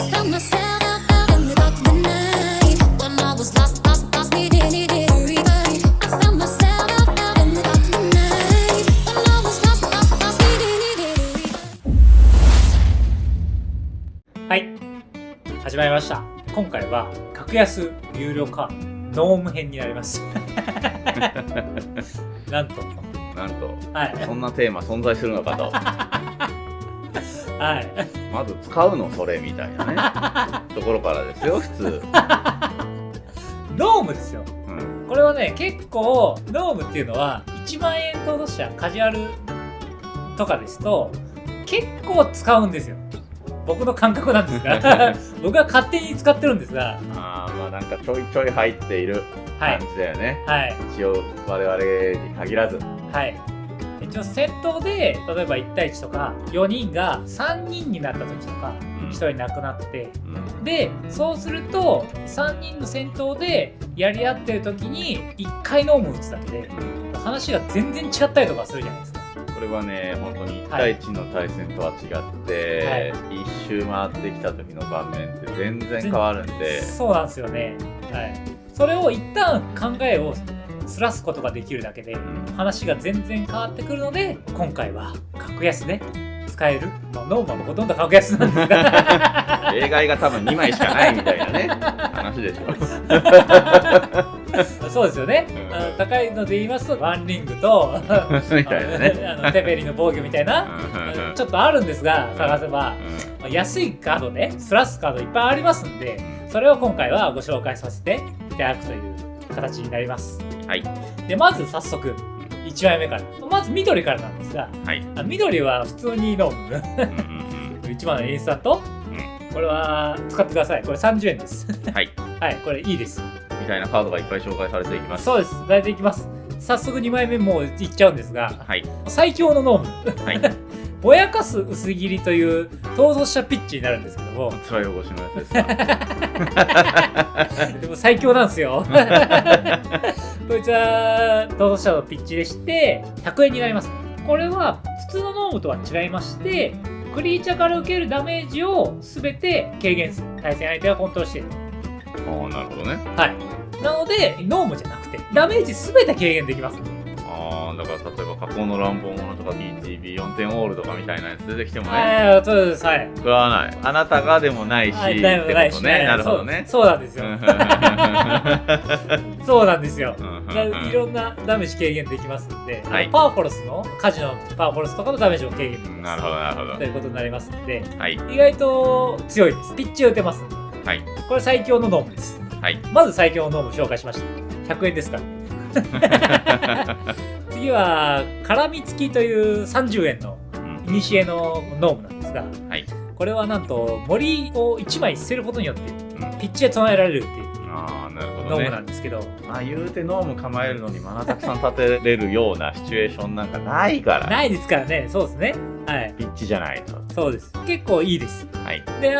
はい、始まりました。今回は格安有料カードノーム編になりますなんと、はい、そんなテーマ存在するのかとはい、まず使うのそれみたいなねところからですよ、普通ノームですよ、これはね、結構ノームっていうのは1万円当事者カジュアルとかですと結構使うんですよ。僕の感覚なんですが僕は勝手に使ってるんですが、まあなんかちょいちょい入っている感じだよね。はい、一応我々に限らず、はい、一応戦闘で例えば1対1とか4人が3人になった時とか1人亡くなって、でそうすると3人の戦闘でやり合ってる時に1回ノーム打つだけで話が全然違ったりとかするじゃないですか。これはね、本当に1対1の対戦とは違って、一周回ってきた時の盤面って全然変わるんで。そうなんですよね。はい。それを一旦考えをすらすことができるだけで、話が全然変わってくるので、今回は格安で使える、ノーマンもほとんど格安なんですが例外が多分2枚しかないみたいなね話でしょそうですよね、高いので言いますとワンリングとみたいなねテペリの防御みたいなちょっとあるんですが、探せば、安いカードね、スラスカードいっぱいありますんで、それを今回はご紹介させていただくという形になります。はい。でまず早速1枚目から、まず緑からなんですが、はい、緑は普通にノーム1番のインスタント、これは使ってください。これ30円ですはい、はい、これいいですみたいなカードがいっぱい紹介されていきます。そうです、大体いきます。早速2枚目もういっちゃうんですが、はい、最強のノーム、はい、ぼやかす薄切りという逃走者ピッチになるんですけども、辛いお越しのやつですでも最強なんですよこいつは逃走者のピッチでして100円になります。これは普通のノームとは違いまして、クリーチャーから受けるダメージを全て軽減する、対戦相手がコントロールしている。ああ、なるほどね。はい。なのでノームじゃなくてダメージ全て軽減できます。ああ、だから例えば加工の乱暴者とか BTB4 点オールとかみたいなやつ出てきてもね、そうです、はい、食わない、あなたがでもないしってことね。なるほどね。そうなんですよそうなんですよ。いろんなダメージ軽減できますんで、はい、パワフォルスのカジノパワフォルスとかのダメージを軽減できます。なるほどなるほどということになりますんで、はい、意外と強いです。ピッチ打てますんで、はい、これ最強のノームです。はい、まず最強のノーム紹介しました。100円ですから次は絡みつきという30円のイニシエのノームなんですが、はい、これはなんと森を1枚捨てることによってピッチで唱えられるっていうノームなんですけど、言うてノーム構えるのにマナたくさん立てれるようなシチュエーションなんかないから。ないですからね。そうですね。はい。ピッチじゃないと。そうです。結構いいです。はい。で、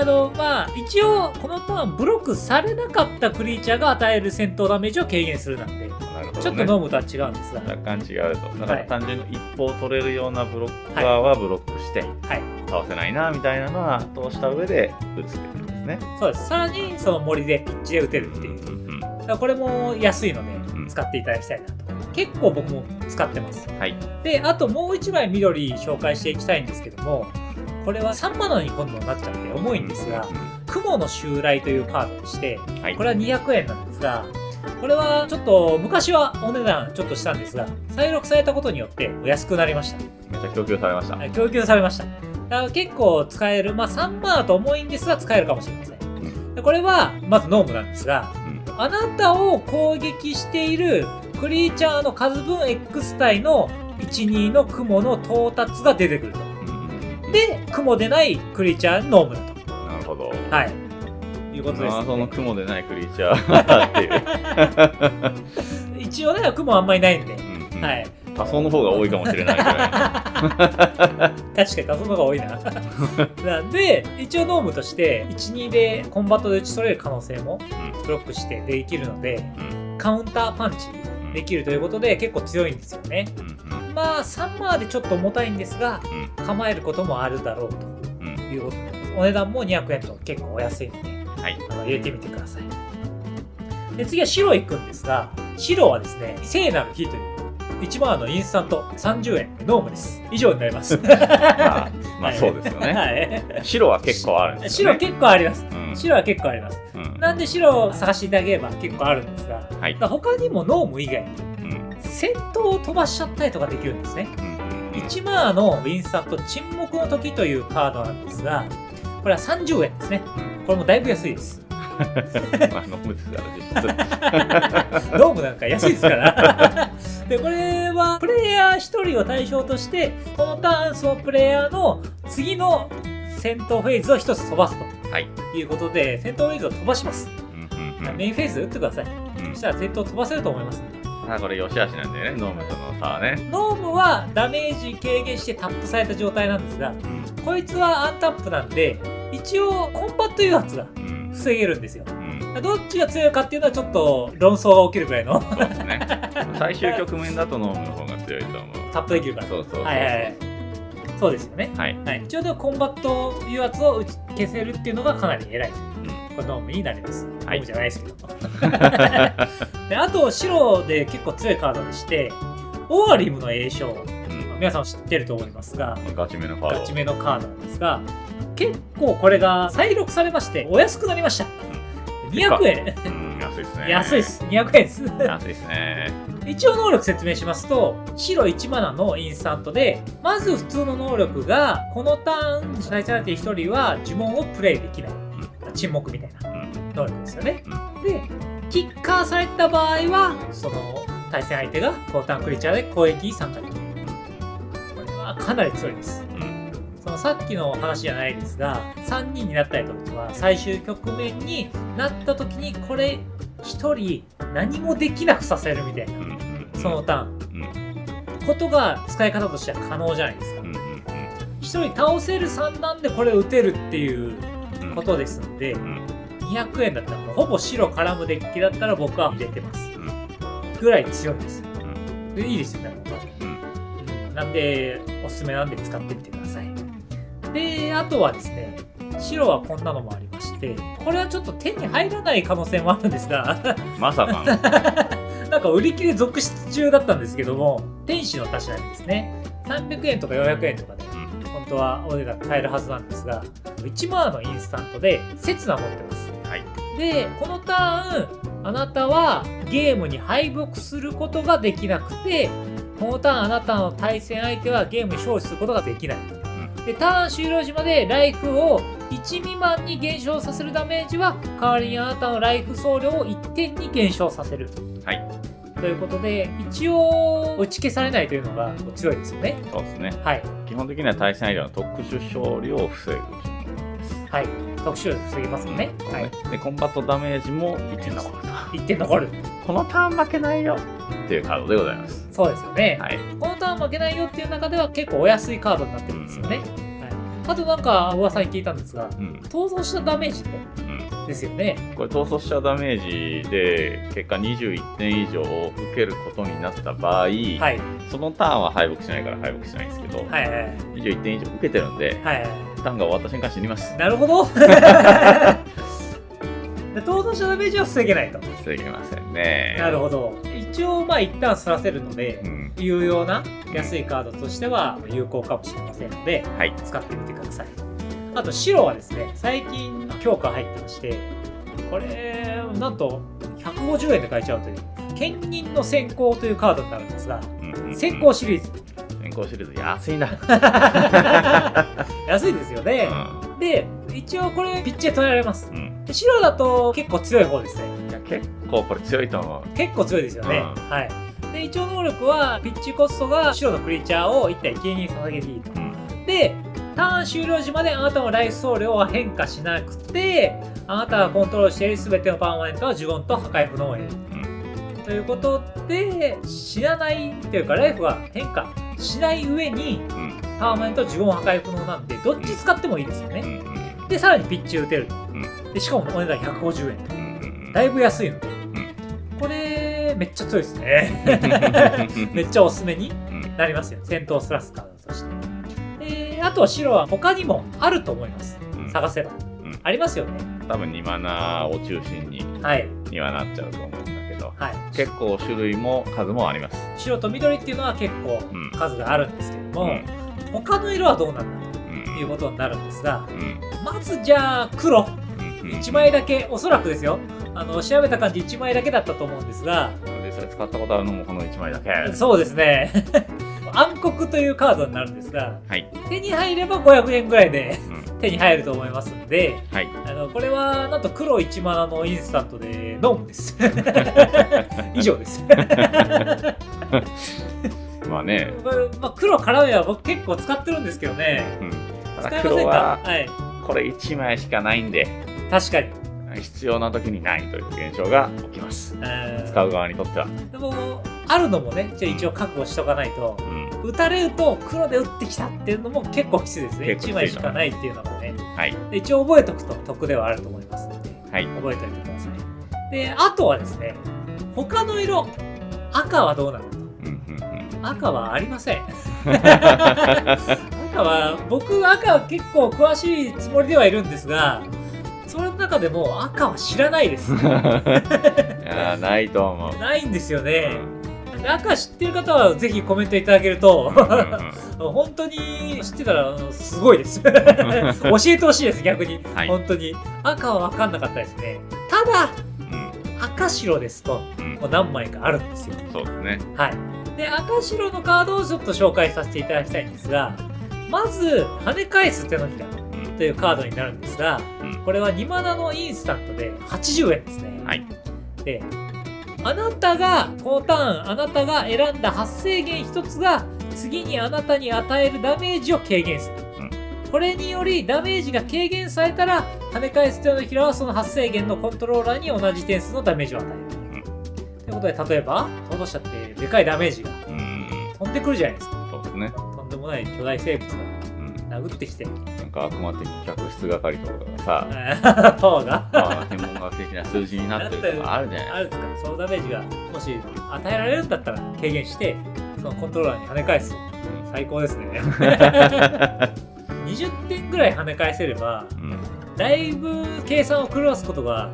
一応このターンブロックされなかったクリーチャーが与える戦闘ダメージを軽減するなんで、なるほどね、ちょっとノームとは違うんですが。若干違うと。だから単純に一方取れるようなブロッカーはブロックして、はい、倒せないなみたいなのは通した上で打つってことですね。そうです。さらにその森でピッチで打てるっていう。だからこれも安いので使っていただきたいなと。結構僕も使ってます。はい。で、あともう1枚緑紹介していきたいんですけども、これは3マナに今度なっちゃって重いんですが、雲の襲来というカードでして、これは200円なんですが、これはちょっと昔はお値段ちょっとしたんですが、再録されたことによってお安くなりました。めっちゃ供給されました。供給されました。だから結構使える、3マナと重いんですが使えるかもしれません。でこれはまずノームなんですが、あなたを攻撃しているクリーチャーの数分 X 体の12の雲の到達が出てくると。で、雲でないクリーチャーノームだと。なるほど。はい。いうことです、ね。その雲でないクリーチャーっていう。一応ね、雲あんまりないんで。はい。多層の方が多いかもしれないぐらい。確かに多層の方が多いな。なんで、一応ノームとして、1、2でコンバットで打ち取れる可能性もブロックしてできるので、カウンターパンチできるということで結構強いんですよね。3マーでちょっと重たいんですが、構えることもあるだろうということでございます。お値段も200円と結構お安いので、はい、入れてみてください。で次は白行くんですが、白はですね、聖なる火という1万のインスタント30円ノームです。以上になります。まあそうですよね。はい、白は結構あるんですよね。白結構あります。白は結構あります。なんで白を探していただければ結構あるんですが、はい、他にもノーム以外に戦闘を飛ばしちゃったりとかできるんですね。1万のインスタント沈黙の時というカードなんですが、これは30円ですね。これもだいぶ安いです。ノームですから実質ノームなんか安いですからでこれはプレイヤー1人を対象として、このターンそのプレイヤーの次の戦闘フェーズを1つ飛ばすと、いうことで、戦闘フェーズを飛ばします。メインフェーズ打ってください。そしたら戦闘飛ばせると思います。これ良し悪しなんだよね、ノームとの差はね。ノームはダメージ軽減してタップされた状態なんですが、こいつはアンタップなんで、一応コンバット誘発が防げるんですよ。どっちが強いかっていうのはちょっと論争が起きるぐらいの。そうですね。最終局面だとノームの方が強いと思う。タップできるから。そうそうですよね。一応でもコンバット誘発を消せるっていうのがかなり偉い。これノームになります。ノームじゃないですけど。であと白で結構強いカードでして、オーアリムの栄唱、皆さん知ってると思いますが、ガチめのカード。ガチめのカードなんですが、結構これが再録されましてお安くなりました。200円。安いですね。安いです。200円です。安いですね。一応能力説明しますと、白1マナのインスタントで、まず普通の能力が、このターン対戦相手1人は呪文をプレイできない。沈黙みたいな能力ですよね。で、キッカーされた場合は、その対戦相手がこのターンクリーチャーで攻撃に参加できる。これはかなり強いです。そのさっきの話じゃないですが、3人になったりとかは最終局面になった時にこれ1人何もできなくさせるみたいな、そのターン、ことが使い方としては可能じゃないですか。1人倒せる3段でこれ打てるっていうことですので、200円だったらもうほぼ白絡むデッキだったら僕は入れてます。ぐらい強いです。でいいですよね、僕は。なんでおすすめなんで使ってみてください。で、あとはですね、白はこんなのもありまして、これはちょっと手に入らない可能性もあるんですがまさかなんか売り切れ続出中だったんですけども、天使のたしなみですね、300円とか400円とかで、本当はお値段買えるはずなんですが、1マーのインスタントで刹那持ってます。で、このターンあなたはゲームに敗北することができなくて、このターンあなたの対戦相手はゲームに勝利することができないと。でターン終了時までライフを1未満に減少させるダメージは、代わりにあなたのライフ総量を1点に減少させる。ということで、一応打ち消されないというのが強いですよね。そうですね。基本的には対戦相手の特殊勝利を防ぐ。特殊勝利防ぎますよね。でコンバットダメージも1点残ると。1点残る。このターン負けないよっていうカードでございます。そうですよね。このターン負けないよっていう中では結構お安いカードになってるんですよね。あとなんか噂に聞いたんですが、逃走したダメージですよね。これ逃走したダメージで結果21点以上を受けることになった場合、そのターンは敗北しないから敗北しないんですけど、21点以上受けてるんで、ターンが終わった瞬間死にます。なるほど。逃走したダメージは防げないと。防げませんね。なるほど。一応一旦すらせるので、有用な安いカードとしては有効かもしれませんので、使ってみてください。あと白はですね、最近強化入ってまして、これなんと150円で買えちゃうという兼任の先行というカードになるんですが、先行シリーズ。先行シリーズ安いな。安いですよね。で、一応これピッチで取られます。白だと結構強い方ですね。結構これ強いと思う。結構強いですよね。で、一応能力はピッチコストが白のクリーチャーを1体消えに捧げていいと。で、ターン終了時まであなたのライフ総量は変化しなくて、あなたがコントロールしている全てのパーマネントは呪文と破壊不能を得る。ということで、死なないというかライフは変化しない上に、パーマネント呪文破壊不能なんで、どっち使ってもいいですよね。で、さらにピッチ打てる。で、しかもお値段150円と。だいぶ安いので、これめっちゃ強いですね。めっちゃおすすめになりますよ。戦闘スラスカードとして。あとは白は他にもあると思います。探せば、ありますよね。多分2マナを中心にはなっちゃうと思うんだけど、結構種類も数もあります。白と緑っていうのは結構数があるんですけども、他の色はどうなんだということになるんですが、まずじゃあ黒1枚だけ、おそらくですよ、調べた感じ1枚だけだったと思うんですが、実際使ったことあるのもこの1枚だけ。そうですね。暗黒というカードになるんですが、手に入れば500円ぐらいで手に入ると思いますので、これはなんと黒1マナのインスタントでノンです。以上です。まあね、黒絡めは僕結構使ってるんですけどね。ただ黒はこれ1枚しかないんで、確かに必要な時にないという現象が起きます。使う側にとっては。でもあるのもね、じゃあ一応覚悟しとかないと、打たれると黒で打ってきたっていうのも結構きついですね。1枚しかないっていうのがね。一応覚えておくと得ではあると思いますので、覚えておいてください。で、あとはですね、他の色、赤はどうなのか。赤はありません。僕赤は結構詳しいつもりではいるんですが、その中でも赤は知らないです。いや、ないと思う。ないんですよね。赤知ってる方はぜひコメントいただけると、本当に知ってたらすごいです。教えてほしいです、逆に。本当に。赤は分かんなかったですね。ただ、赤白ですと、もう何枚かあるんですよ。そうですね。で、赤白のカードをちょっと紹介させていただきたいんですが、まず、跳ね返す手のひらというカードになるんですが、これは2マナのインスタントで80円ですね。で、あなたが、このターン、あなたが選んだ発生源1つが、次にあなたに与えるダメージを軽減する。これにより、ダメージが軽減されたら、跳ね返す手のひらはその発生源のコントローラーに同じ点数のダメージを与える。ということで、例えば、逃走者ってでかいダメージが飛んでくるじゃないですか。そうですね。とんでもない巨大生物が殴ってきて。なんか悪魔的客室係とかがさ、パワーが天文学的な数字になってるとかあるじゃないですか。あるんですか。そのダメージがもし与えられるんだったら軽減して、そのコントローラーに跳ね返す。最高ですね。20点ぐらい跳ね返せれば、だいぶ計算を狂わすことが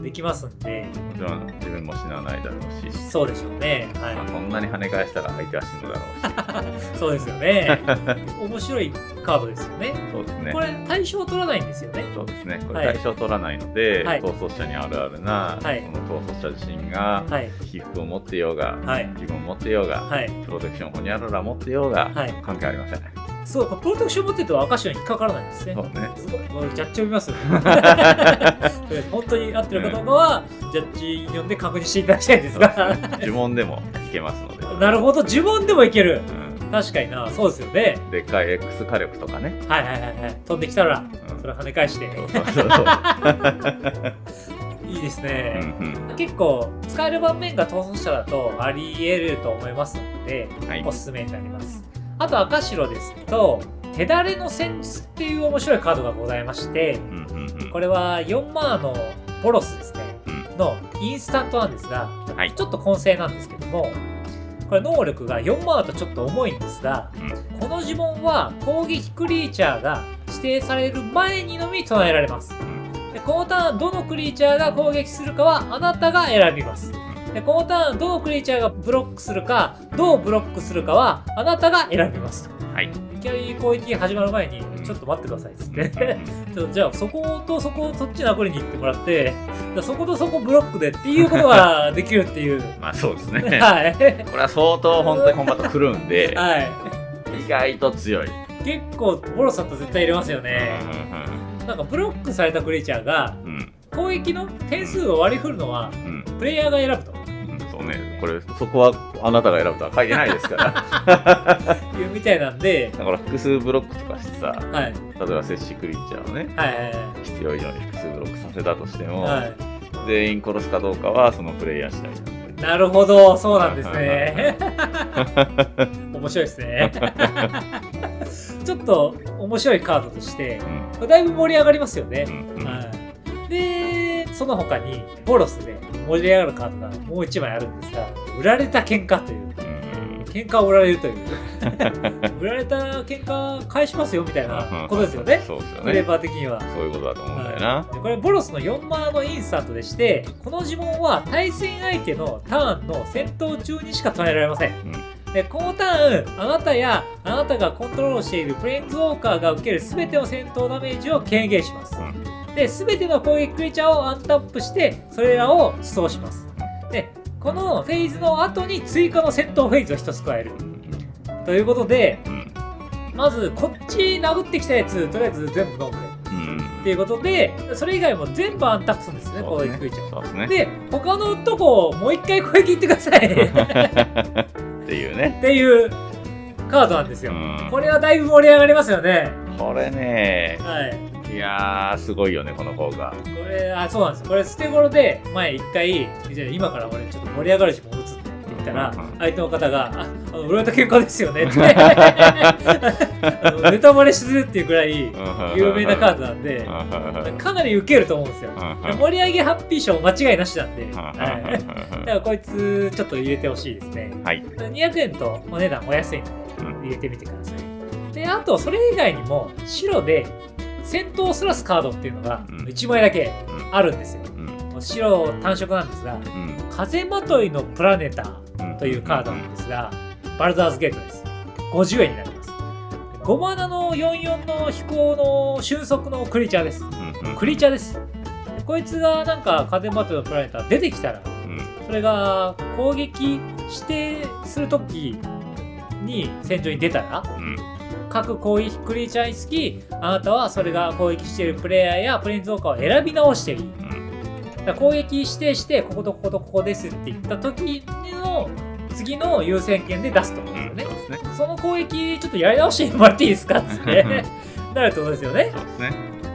できますんで、もちろん自分も死なないだろうし、そうでしょうね。そんなに跳ね返したら相手は死ぬだろうし、そうですよね。面白いカードですよね。そうですね。これ対象取らないんですよね。そうですね。これ対象取らないので、逃走者にあるあるな、この逃走者自身が被服を持っていようが、自分を持っていようが、プロテクションホニャララ持っていようが、関係ありません。そうか、プロテクション持ってると赤潮に引っかからないんですね。そうね。すごい。ジャッジ読みますよ。本当に合ってるかどうかは、ジャッジ読んで確認していただきたいんですが。呪文でもいけますので。なるほど、呪文でもいける。確かにな、そうですよね。でっかい X 火力とかね。飛んできたら、それ跳ね返して。いいですね。結構、使える盤面が逃走者だとあり得ると思いますので、おすすめになります。あと赤白ですと、手だれの戦術っていう面白いカードがございまして、これは4マナのボロスですね、のインスタントなんですが、ちょっと混成なんですけども、これ能力が4マナとちょっと重いんですが、この呪文は攻撃クリーチャーが指定される前にのみ唱えられます。でこのターンどのクリーチャーが攻撃するかはあなたが選びます。でこのターンどのクリーチャーがブロックするか、どうブロックするかはあなたが選びます。いきなり攻撃始まる前に、ちょっと待ってくださいっつって。じゃあそことそこをそっち殴りに行ってもらって、そことそこブロックでっていうことができるっていう。まあそうですね。これは相当本当にコンバット来るんで、意外と強い。結構ボロさと絶対入れますよね。なんかブロックされたクリーチャーが、攻撃の点数を割り振るのは、プレイヤーが選ぶと。そうね、そこはあなたが選ぶとは書いてないですからいうみたいなんで、だから複数ブロックとかしてさ、例えば摂氏クリーチャーをね、必要以上に複数ブロックさせたとしても、全員殺すかどうかはそのプレイヤー次第。なるほど、そうなんですね。面白いですね。ちょっと面白いカードとして、だいぶ盛り上がりますよね。で、その他にボロスで盛り上がるカードがもう1枚あるんですが、売られた喧嘩という喧嘩を売られるという売られた喧嘩返しますよみたいなことですよね。そうですよね。フレーバー的にはそういうことだと思うんだよな。これボロスの4マーのインスタントでして、この呪文は対戦相手のターンの戦闘中にしか唱えられません。でこのターン、あなたやあなたがコントロールしているプレインズウォーカーが受ける全ての戦闘ダメージを軽減します。で全ての攻撃クリーチャーをアンタップしてそれらを思想します。でこのフェーズの後に追加の戦闘フェーズを1つ加えるということで、まずこっち殴ってきたやつとりあえず全部ノームでっていうことで、それ以外も全部アンタップするんですね、攻撃クリーチャー。で他のとこもう一回攻撃いってくださいっていうねっていうカードなんですよ。これはだいぶ盛り上がりますよね。これね、いやーすごいよねこの効果。これそうなんですよ。これ捨て頃で前一回じゃあ今から俺ちょっと盛り上がるしもう打つって言ったら、相手の方が売られた喧嘩ですよねってネタバレするっていうくらい有名なカードなんでかなりウケると思うんですよ。盛り上げハッピー賞間違いなしなんで、だからこいつちょっと入れてほしいですね。200円とお値段お安いので入れてみてください。であとそれ以外にも白で戦闘スラスカードっていうのが1枚だけあるんですよ。白単色なんですが、風まといのプラネタというカードなんですが、バルダーズゲートです。50円になります。5マナの44の飛行の瞬速のクリーチャーです。クリーチャーです。こいつがなんか風まといのプラネタ出てきたら、それが攻撃指定するときに戦場に出たら、各攻撃クリーチャーにつき、あなたはそれが攻撃しているプレイヤーやプレインズウォーカーを選び直していい。だ攻撃指定して、こことこことここですって言った時の次の優先権で出すと思うんですよね。その攻撃ちょっとやり直してもらっていいですかってなるってことですよね。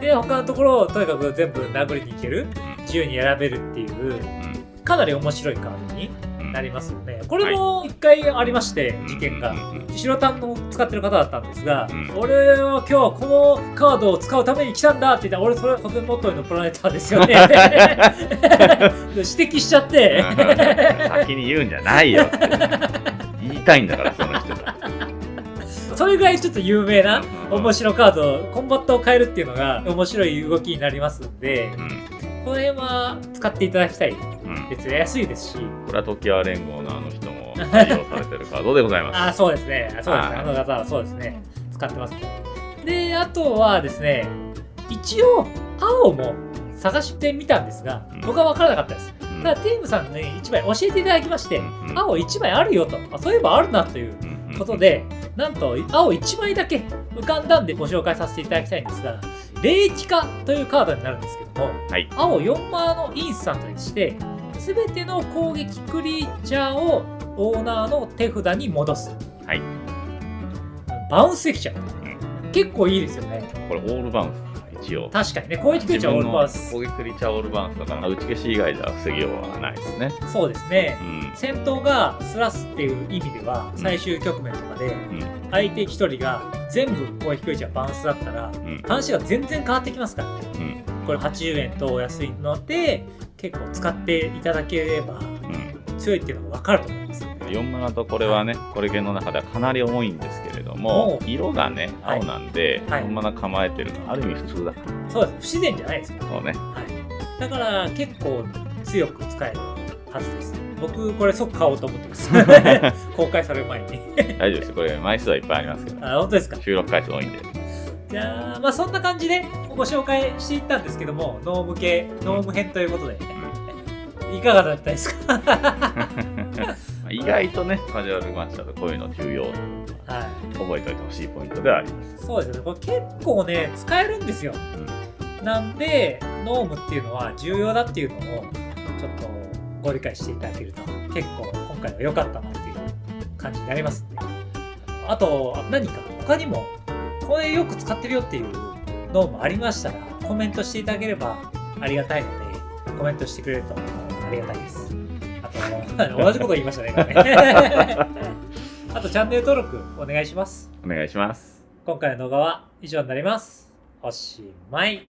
で、他のところをとにかく全部殴りにいける、自由に選べるっていう、かなり面白いカードになりますよね。これも一回ありまして、事件が。白タンの使ってる方だったんですが、俺は今日このカードを使うために来たんだって言ったら、俺それは風もといのプラネターですよね指摘しちゃって先に言うんじゃないよって言いたいんだから、その人が。それぐらいちょっと有名な面白カード、コンバットを変えるっていうのが面白い動きになりますんで、この辺は使っていただきたい。別に安いですし、これは時は連合のあの人も採用されてるカードでございます。そうですね。そうですね。あの方はそうですね。使ってますね。で、あとはですね、一応青も探してみたんですが、僕は分からなかったです。ただテームさんに1枚教えていただきまして、青1枚あるよと、そういえばあるなということで、なんと青1枚だけ浮かんだんでご紹介させていただきたいんですが、霊気化というカードになるんですけども、青4マーのインスタントにして、すべての攻撃クリーチャーをオーナーの手札に戻す。バウンスできちゃう。結構いいですよね。これオールバウンス一応。確かにね、攻撃クリーチャーオールバウンス。攻撃クリーチャーオールバウンスだから、打ち消し以外では防ぎようはないですね。そうですね。戦闘がスラスっていう意味では、最終局面とかで、相手1人が全部攻撃クリーチャーバウンスだったら、話が全然変わってきますからね。これ80円とお安いので、結構使っていただければ強いっていうのが分かると思います。4マナとこれはね、これ系の中ではかなり重いんですけれども、色がね青なんで、4マナ構えてるのはある意味普通だから。そうです。不自然じゃないですよね。そうね。だから結構強く使えるはずです。僕これ即買おうと思ってます公開される前に大丈夫です。これ枚数はいっぱいありますけど。本当ですか。収録回数多いんで。じゃあ、そんな感じでご紹介していったんですけども、ノーム編ということで、いかがだったですか意外とね、カジュアルマッチだとこういうの重要、覚えておいてほしいポイントではあります。そうですね。これ結構ね、使えるんですよ。なんで、ノームっていうのは重要だっていうのを、ちょっとご理解していただけると、結構今回は良かったなっていう感じになりますんで。あと、何か他にも、これよく使ってるよっていうノームありましたら、コメントしていただければありがたいので、コメントしてくれるとありがたいです。あと、同じこと言いましたね、これね。あと、チャンネル登録お願いします。お願いします。今回の動画は以上になります。おしまい。